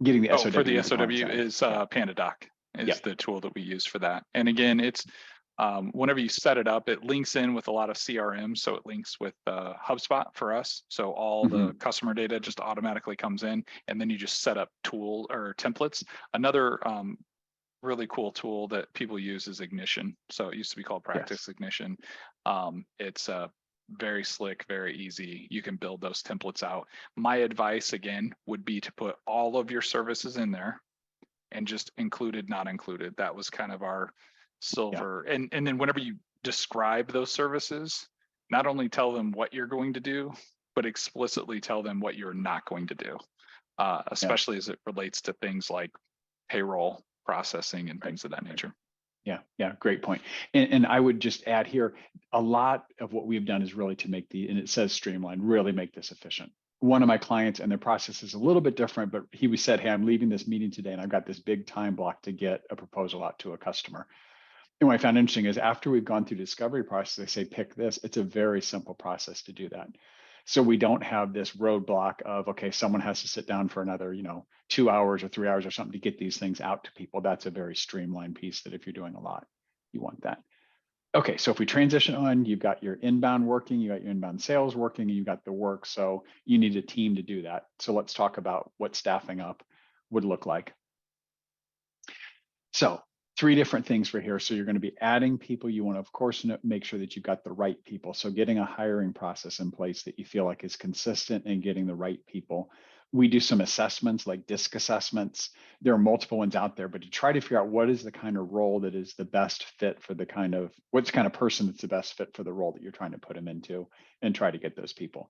Getting the SOW. For the SOW is PandaDoc is the tool that we use for that. And again, it's whenever you set it up, it links in with a lot of CRM. So it links with HubSpot for us. So all the customer data just automatically comes in, and then you just set up tool or templates. Another really cool tool that people use is Ignition. So it used to be called Practice Ignition. It's very slick, very easy. You can build those templates out. My advice again would be to put all of your services in there and just included, not included. That was kind of our silver. And then whenever you describe those services, not only tell them what you're going to do, but explicitly tell them what you're not going to do, especially as it relates to things like payroll processing and things of that nature. Yeah, great point. And I would just add here, a lot of what we've done is really to make and it says streamline, really make this efficient. One of my clients, and their process is a little bit different, but he said, hey, I'm leaving this meeting today and I've got this big time block to get a proposal out to a customer. And what I found interesting is after we've gone through the discovery process, they say, pick this. It's a very simple process to do that. So we don't have this roadblock of, okay, someone has to sit down for another, 2 hours or 3 hours or something to get these things out to people. That's a very streamlined piece that if you're doing a lot, you want that. Okay, so if we transition on, you've got your inbound working, you got your inbound sales working, and you've got the work. So you need a team to do that. So let's talk about what staffing up would look like. So 3 different things for here. So you're going to be adding people. You want to, of course, make sure that you've got the right people. So getting a hiring process in place that you feel like is consistent and getting the right people. We do some assessments like DISC assessments. There are multiple ones out there, but to try to figure out what is the kind of role that is the best fit for what's the kind of person that's the best fit for the role that you're trying to put them into, and try to get those people.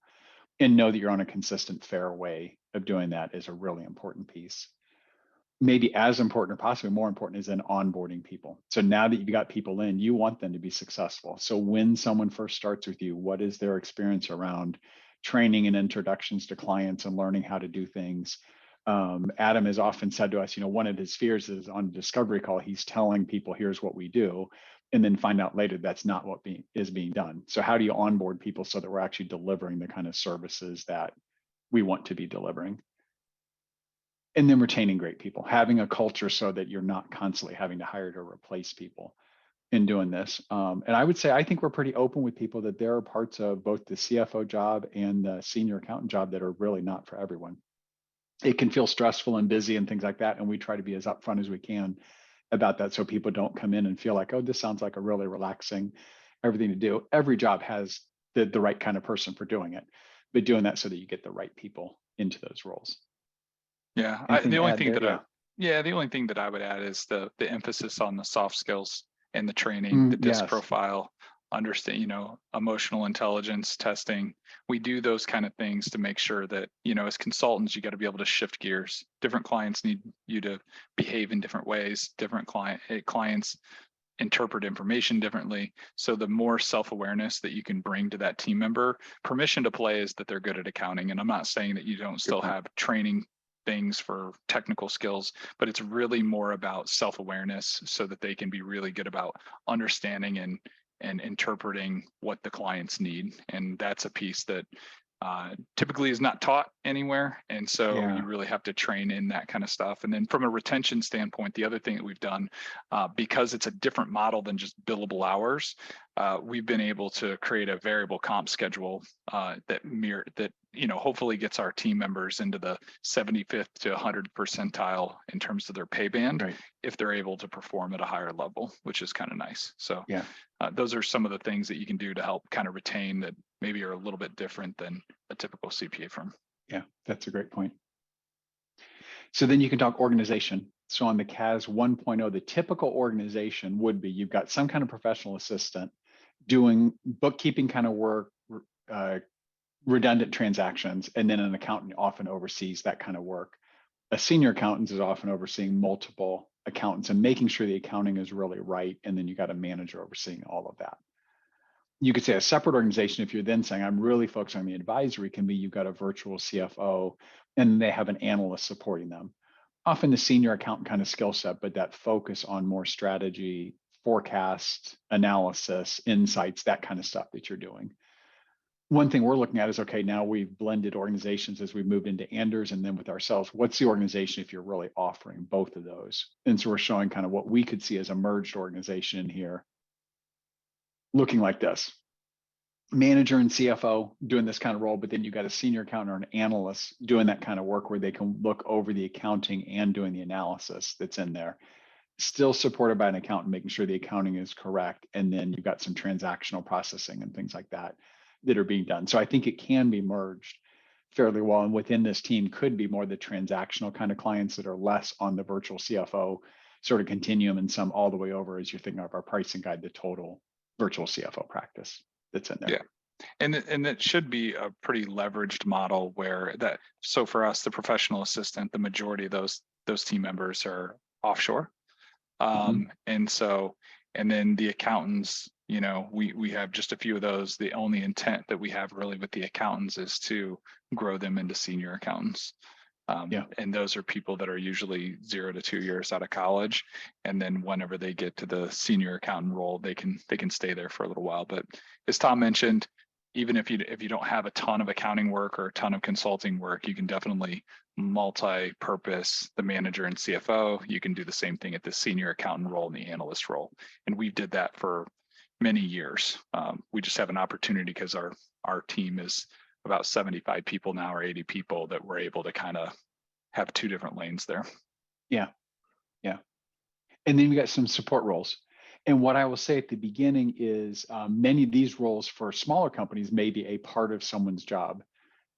And know that you're on a consistent, fair way of doing that is a really important piece. Maybe as important or possibly more important is in onboarding people. So now that you've got people in, you want them to be successful. So when someone first starts with you, what is their experience around training and introductions to clients and learning how to do things? Adam has often said to us, one of his fears is on a discovery call, he's telling people, here's what we do, and then find out later that's not what is being done. So how do you onboard people so that we're actually delivering the kind of services that we want to be delivering? And then retaining great people, having a culture so that you're not constantly having to hire to replace people in doing this. And I would say, I think we're pretty open with people that there are parts of both the CFO job and the senior accountant job that are really not for everyone. It can feel stressful and busy and things like that. And we try to be as upfront as we can about that so people don't come in and feel like, oh, this sounds like a really relaxing everything to do. Every job has the right kind of person for doing it, but doing that so that you get the right people into those roles. Yeah, the only thing that I would add is the emphasis on the soft skills and the training, the DISC profile, understand, emotional intelligence testing. We do those kind of things to make sure that, as consultants, you got to be able to shift gears. Different clients need you to behave in different ways. Different clients interpret information differently. So the more self-awareness that you can bring to that team member, permission to play is that they're good at accounting. And I'm not saying that you don't still have training things for technical skills, but it's really more about self-awareness so that they can be really good about understanding and interpreting what the clients need. And that's a piece that typically is not taught anywhere. And so you really have to train in that kind of stuff. And then from a retention standpoint, the other thing that we've done, because it's a different model than just billable hours, we've been able to create a variable comp schedule that hopefully gets our team members into the 75th to 100th percentile in terms of their pay band, Right. if they're able to perform at a higher level, which is kind of nice. So Yeah. those are some of the things that you can do to help kind of retain that maybe are a little bit different than a typical CPA firm. Yeah, that's a great point. So then you can talk organization. So on the CAS 1.0, the typical organization would be you've got some kind of professional assistant doing bookkeeping kind of work, redundant transactions, and then an accountant often oversees that kind of work. A senior accountant is often overseeing multiple accountants and making sure the accounting is really right. And then you got a manager overseeing all of that. You could say a separate organization, if you're then saying, I'm really focused on the advisory, can be you've got a virtual CFO and they have an analyst supporting them. Often the senior accountant kind of skill set, but that focus on more strategy, forecast, analysis, insights, that kind of stuff that you're doing. One thing we're looking at is, okay, now we've blended organizations as we moved into Anders and then with ourselves, what's the organization if you're really offering both of those? And so we're showing kind of what we could see as a merged organization in here, looking like this. Manager and CFO doing this kind of role, but then you've got a senior accountant or an analyst doing that kind of work where they can look over the accounting and doing the analysis that's in there. Still supported by an accountant, making sure the accounting is correct. And then you've got some transactional processing and things like that that are being done. So I think it can be merged fairly well. And within this team could be more the transactional kind of clients that are less on the virtual CFO sort of continuum and some all the way over as you're thinking of our pricing guide, the total virtual CFO practice that's in there. Yeah. And it should be a pretty leveraged model where that, so for us, the professional assistant, the majority of those team members are offshore. And then the accountants, we have just a few of those. The only intent that we have really with the accountants is to grow them into senior accountants. And those are people that are usually 0 to 2 years out of college. And then whenever they get to the senior accountant role, they can stay there for a little while. But as Tom mentioned, even if you don't have a ton of accounting work or a ton of consulting work, you can definitely multi-purpose the manager and CFO. You can do the same thing at the senior accountant role and the analyst role. And we did that for many years. We just have an opportunity because our team is about 75 people now or 80 people that we're able to kind of have 2 different lanes there. Yeah. And then we got some support roles. And what I will say at the beginning is many of these roles for smaller companies may be a part of someone's job.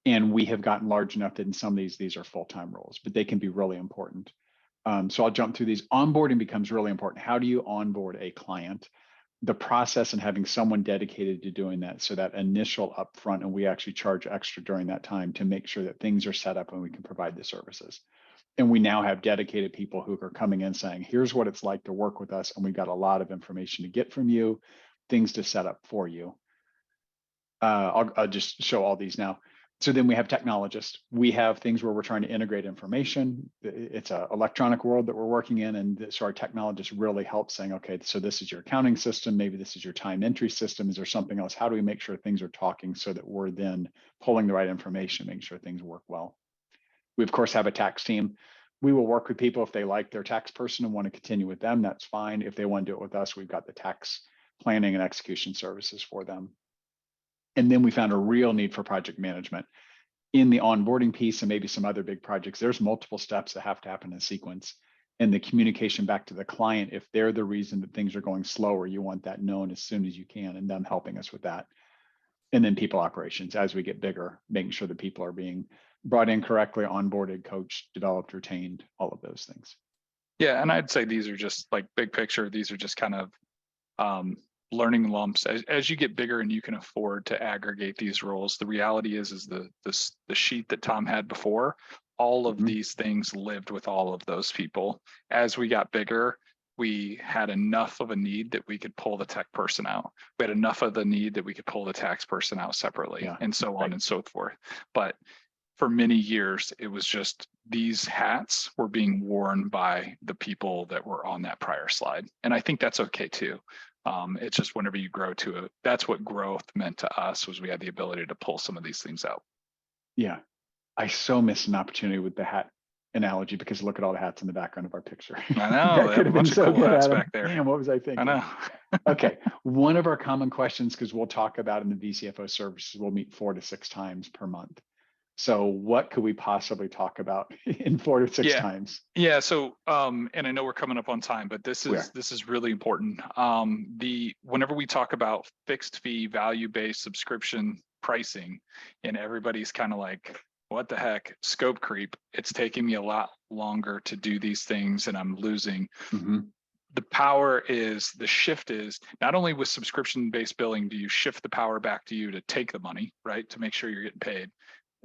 And we have gotten large enough that in some of these are full-time roles, but they can be really important. So I'll jump through these. Onboarding becomes really important. How do you onboard a client? The process and having someone dedicated to doing that. So that initial upfront, and we actually charge extra during that time to make sure that things are set up and we can provide the services. And we now have dedicated people who are coming in saying, here's what it's like to work with us. And we've got a lot of information to get from you, things to set up for you. I'll just show all these now. So then we have technologists. We have things where we're trying to integrate information. It's an electronic world that we're working in. And so our technologists really help saying, okay, so this is your accounting system. Maybe this is your time entry system. Is there something else? How do we make sure things are talking so that we're then pulling the right information, making sure things work well? We, of course, have a tax team. We will work with people if they like their tax person and want to continue with them. That's fine. If they want to do it with us, we've got the tax planning and execution services for them. And then we found a real need for project management. In the onboarding piece and maybe some other big projects, there's multiple steps that have to happen in sequence. And the communication back to the client, if they're the reason that things are going slower, you want that known as soon as you can and them helping us with that. And then people operations, as we get bigger, making sure that people are being brought in correctly, onboarded, coached, developed, retained, all of those things. Yeah, and I'd say these are just like big picture. These are just kind of learning lumps as you get bigger and you can afford to aggregate these roles. The reality is the sheet that Tom had before, all of these things lived with all of those people. As we got bigger, we had enough of a need that we could pull the tech person out. We had enough of the need that we could pull the tax person out separately, and so on and so forth. But for many years, it was just these hats were being worn by the people that were on that prior slide. And I think that's okay too. It's just whenever you grow to it, that's what growth meant to us, was we had the ability to pull some of these things out. Yeah, I so missed an opportunity with the hat analogy because look at all the hats in the background of our picture. I know, that could have been so cool good hats at back there. Man, what was I thinking? I know. Okay, one of our common questions, because we'll talk about in the VCFO services, we'll meet 4 to 6 times per month. So what could we possibly talk about in 4 to 6 Yeah. times? Yeah. So, and I know we're coming up on time, but this is really important. Whenever we talk about fixed fee, value-based subscription pricing, and everybody's kind of like, what the heck, scope creep, it's taking me a lot longer to do these things and I'm losing. The shift is not only with subscription-based billing, do you shift the power back to you to take the money, right? To make sure you're getting paid.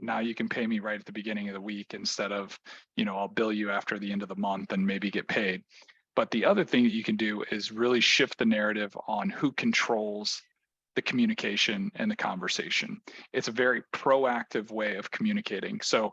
Now you can pay me right at the beginning of the week instead of, I'll bill you after the end of the month and maybe get paid. But the other thing that you can do is really shift the narrative on who controls the communication and the conversation. It's a very proactive way of communicating. So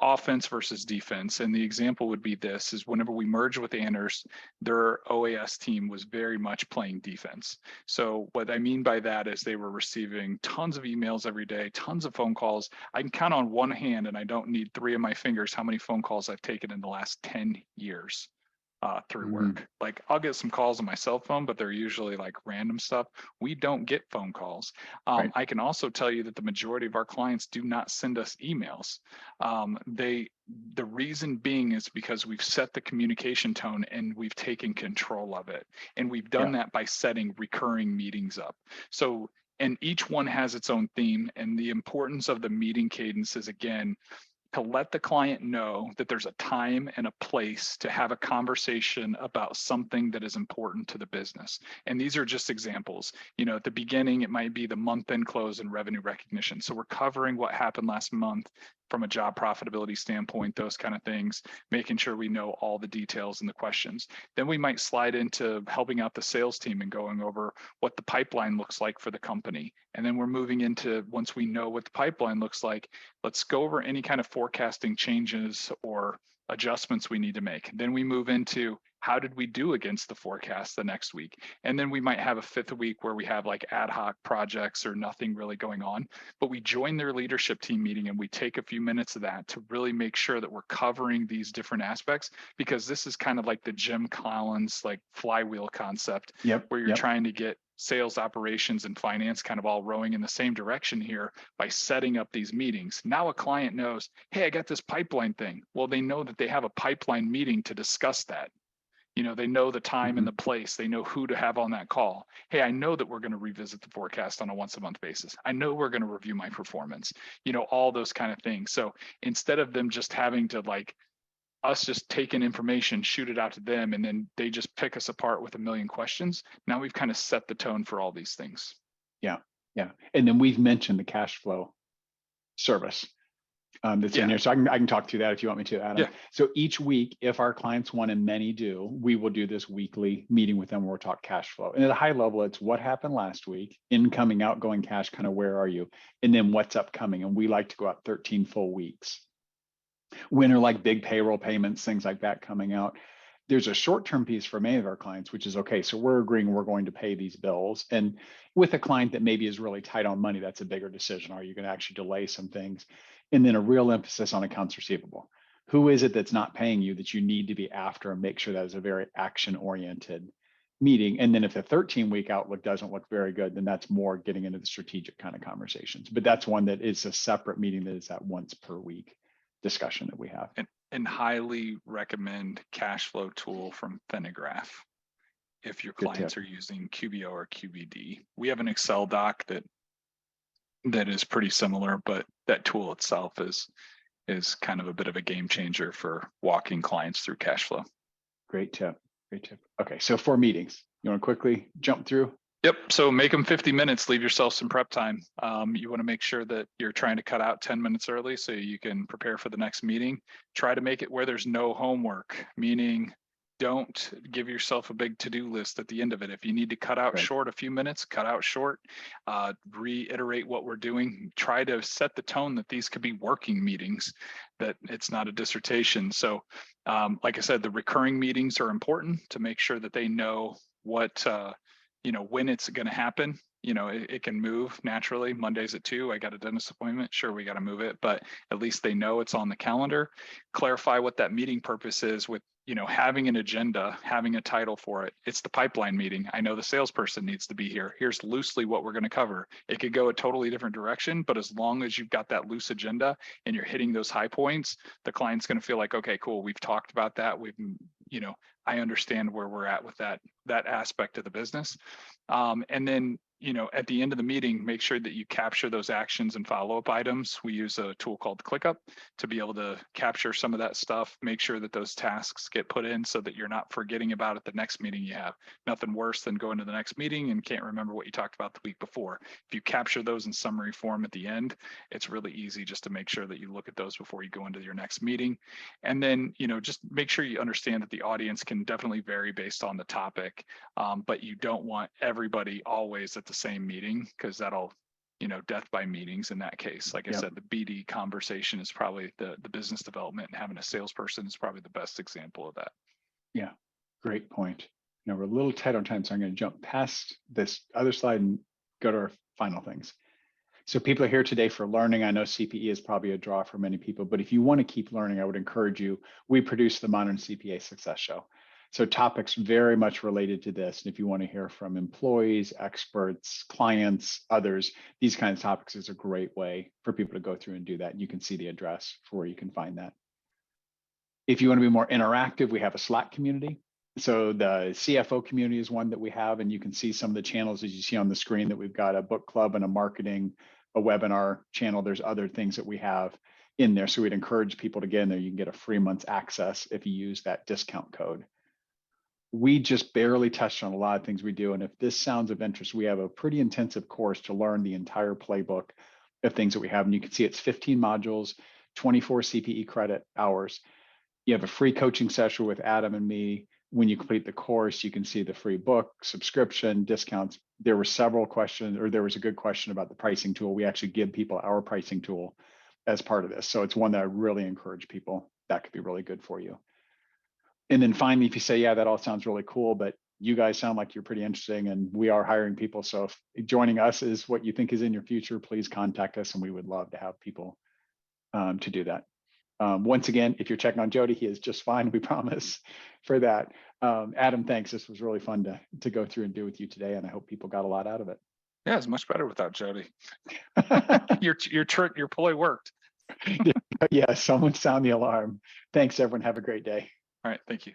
offense versus defense. And the example would be this is whenever we merged with Anders, their OAS team was very much playing defense. So what I mean by that is they were receiving tons of emails every day, tons of phone calls. I can count on one hand, and I don't need 3 of my fingers, how many phone calls I've taken in the last 10 years. Through work. Like I'll get some calls on my cell phone, but they're usually like random stuff. We don't get phone calls. Right. I can also tell you that the majority of our clients do not send us emails. The reason being is because we've set the communication tone and we've taken control of it. And we've done that by setting recurring meetings up. So, and each one has its own theme, and the importance of the meeting cadence is, again, to let the client know that there's a time and a place to have a conversation about something that is important to the business. And these are just examples. At the beginning, it might be the month-end close and revenue recognition. So we're covering what happened last month from a job profitability standpoint, those kind of things, making sure we know all the details and the questions. Then we might slide into helping out the sales team and going over what the pipeline looks like for the company. And then we're moving into, once we know what the pipeline looks like, let's go over any kind of forecasting changes or adjustments we need to make. Then we move into how did we do against the forecast the next week? And then we might have a 5th week where we have like ad hoc projects or nothing really going on, but we join their leadership team meeting and we take a few minutes of that to really make sure that we're covering these different aspects, because this is kind of like the Jim Collins, like flywheel concept, where you're trying to get sales, operations, and finance kind of all rowing in the same direction here by setting up these meetings. Now a client knows, hey, I got this pipeline thing. Well, they know that they have a pipeline meeting to discuss that. They know the time and the place. They know who to have on that call. Hey, I know that we're going to revisit the forecast on a once-a-month basis. I know we're going to review my performance, all those kind of things. So instead of them just having to us just taking information, shoot it out to them, and then they just pick us apart with a million questions, now we've kind of set the tone for all these things. Yeah. And then we've mentioned the cash flow service. That's in here. So I can talk through that if you want me to, Adam. So each week, if our clients want, and many do, we will do this weekly meeting with them where we'll talk cash flow. And at a high level, it's what happened last week, incoming, outgoing cash, kind of where are you? And then what's upcoming. And we like to go out 13 full weeks. When are like big payroll payments, things like that coming out. There's a short-term piece for many of our clients, which is, okay, so we're agreeing we're going to pay these bills. And with a client that maybe is really tight on money, that's a bigger decision. Are you going to actually delay some things? And then a real emphasis on accounts receivable. Who is it that's not paying you that you need to be after, and make sure that is a very action-oriented meeting. And then if the 13-week outlook doesn't look very good, then that's more getting into the strategic kind of conversations. But that's one that is a separate meeting that is that once per week discussion that we have. And highly recommend cash flow tool from Finagraph if your clients are using QBO or QBD. We have an Excel doc that is pretty similar, but that tool itself is kind of a bit of a game changer for walking clients through cash flow. Great tip. Okay, so 4 meetings. You want to quickly jump through? Yep. So make them 50 minutes, leave yourself some prep time. You want to make sure that you're trying to cut out 10 minutes early so you can prepare for the next meeting. Try to make it where there's no homework, meaning don't give yourself a big to-do list at the end of it. If you need to cut out short a few minutes, cut out short, reiterate what we're doing. Try to set the tone that these could be working meetings, that it's not a dissertation. So like I said, the recurring meetings are important to make sure that they know what, when it's going to happen. It can move naturally. Mondays at 2, I got a dentist appointment. Sure, we got to move it, but at least they know it's on the calendar. Clarify what that meeting purpose is with, having an agenda, having a title for it. It's the pipeline meeting. I know the salesperson needs to be here. Here's loosely what we're going to cover. It could go a totally different direction, but as long as you've got that loose agenda and you're hitting those high points, the client's going to feel like, okay, cool. We've talked about that. I understand where we're at with that aspect of the business. And then, at the end of the meeting, make sure that you capture those actions and follow-up items. We use a tool called ClickUp to be able to capture some of that stuff, make sure that those tasks get put in so that you're not forgetting about it the next meeting you have. Nothing worse than going to the next meeting and can't remember what you talked about the week before. If you capture those in summary form at the end, it's really easy just to make sure that you look at those before you go into your next meeting. And then, just make sure you understand that the audience can definitely vary based on the topic, but you don't want everybody always at the same meeting, because that'll, death by meetings in that case. Like I said, the BD conversation is probably the business development, and having a salesperson is probably the best example of that. Yeah, great point. We're a little tight on time, so I'm going to jump past this other slide and go to our final things. So people are here today for learning. I know CPE is probably a draw for many people, but if you want to keep learning, I would encourage you. We produce the Modern CPA Success Show. So topics very much related to this. And if you want to hear from employees, experts, clients, others, these kinds of topics is a great way for people to go through and do that. You can see the address for where you can find that. If you want to be more interactive, we have a Slack community. So the CFO community is one that we have, and you can see some of the channels as you see on the screen that we've got a book club and a marketing, a webinar channel. There's other things that we have in there. So we'd encourage people to get in there. You can get a free month's access if you use that discount code. We just barely touched on a lot of things we do. And if this sounds of interest, we have a pretty intensive course to learn the entire playbook of things that we have. And you can see it's 15 modules, 24 CPE credit hours. You have a free coaching session with Adam and me. When you complete the course, you can see the free book, subscription, discounts. There were several questions, or there was a good question about the pricing tool. We actually give people our pricing tool as part of this. So it's one that I really encourage people. That could be really good for you. And then finally, if you say, yeah, that all sounds really cool, but you guys sound like you're pretty interesting and we are hiring people. So if joining us is what you think is in your future, please contact us and we would love to have people to do that. Once again, if you're checking on Jody, he is just fine, we promise for that. Adam, thanks. This was really fun to go through and do with you today, and I hope people got a lot out of it. Yeah, it's much better without Jody. Your ploy worked. Yeah, someone sound the alarm. Thanks, everyone. Have a great day. All right, thank you.